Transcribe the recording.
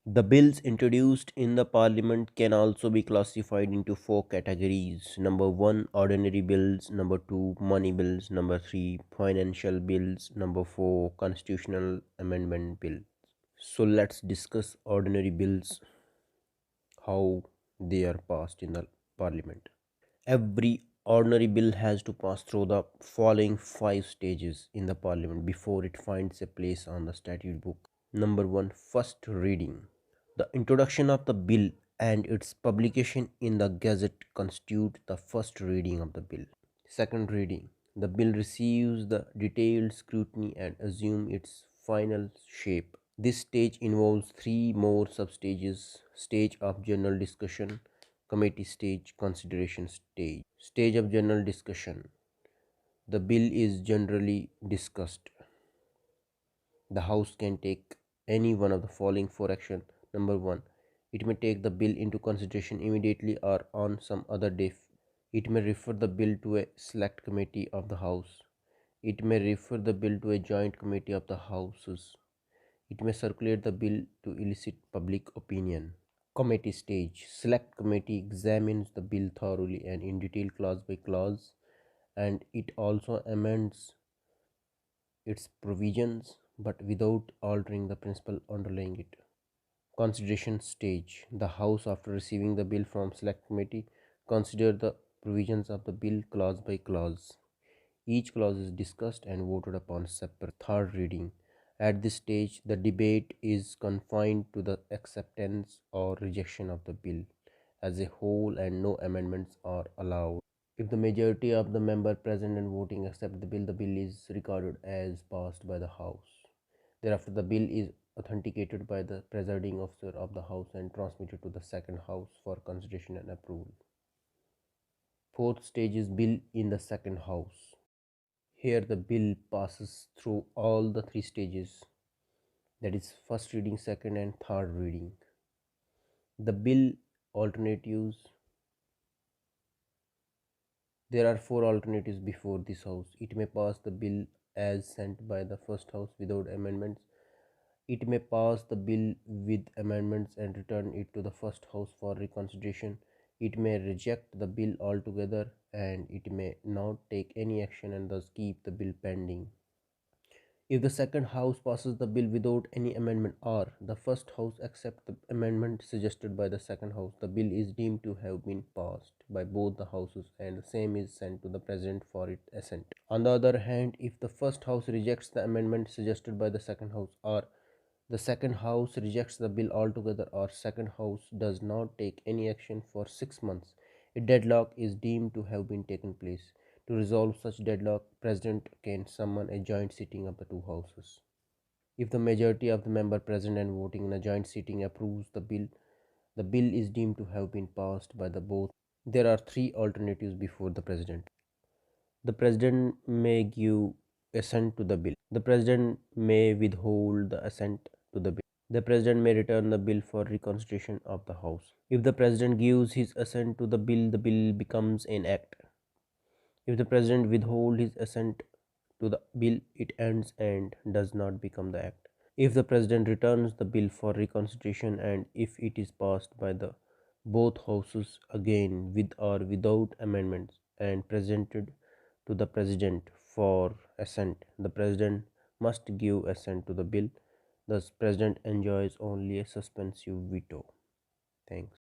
The bills introduced in the parliament can also be classified into four categories. Number 1, ordinary bills. Number 2, money bills. Number 3, financial bills. Number 4, constitutional amendment bill. So let's discuss ordinary bills, how they are passed in the parliament. Every ordinary bill has to pass through the following five stages in the parliament before it finds a place on the statute book. Number 1, first reading. The introduction of the bill and its publication in the Gazette constitute the first reading of the bill. Second reading. The bill receives the detailed scrutiny and assumes its final shape. This stage involves three more substages: stage of general discussion, committee stage, consideration stage. Stage of general discussion. The bill is generally discussed. The House can take any one of the following four actions. Number 1. It may take the bill into consideration immediately or on some other day. It may refer the bill to a select committee of the House. It may refer the bill to a joint committee of the Houses. It may circulate the bill to elicit public opinion. Committee stage. Select committee examines the bill thoroughly and in detail clause by clause, and it also amends its provisions but without altering the principle underlying it. Consideration stage. The House, after receiving the bill from select committee, consider the provisions of the bill clause by clause. Each clause is discussed and voted upon separate. Third reading. At this stage, the debate is confined to the acceptance or rejection of the bill as a whole and no amendments are allowed. If the majority of the members present and voting accept the bill is recorded as passed by the House. Thereafter, the bill is authenticated by the presiding officer of the House and transmitted to the second House for consideration and approval. Fourth stage is bill in the second House. Here the bill passes through all the three stages, that is first reading, second and third reading. The bill alternatives. There are four alternatives before this House. It may pass the bill as sent by the first House without amendments. It may pass the bill with amendments and return it to the first House for reconsideration. It may reject the bill altogether, and it may not take any action and thus keep the bill pending. If the second House passes the bill without any amendment or the first House accepts the amendment suggested by the second House, the bill is deemed to have been passed by both the Houses and the same is sent to the President for its assent. On the other hand, if the first House rejects the amendment suggested by the second House, or the second House rejects the bill altogether, or second House does not take any action for 6 months, a deadlock is deemed to have been taken place. To resolve such deadlock, President can summon a joint sitting of the two houses. If the majority of the members present and voting in a joint sitting approves the bill is deemed to have been passed by the both. There are three alternatives before the President. The President may give assent to the bill. The President may withhold the assent to the bill. The President may return the bill for reconsideration of the House. If the President gives his assent to the bill becomes an act. If the President withholds his assent to the bill, it ends and does not become the act. If the President returns the bill for reconsideration and if it is passed by the both houses again with or without amendments and presented to the President for assent, the President must give assent to the bill. Thus, President enjoys only a suspensive veto. Thanks.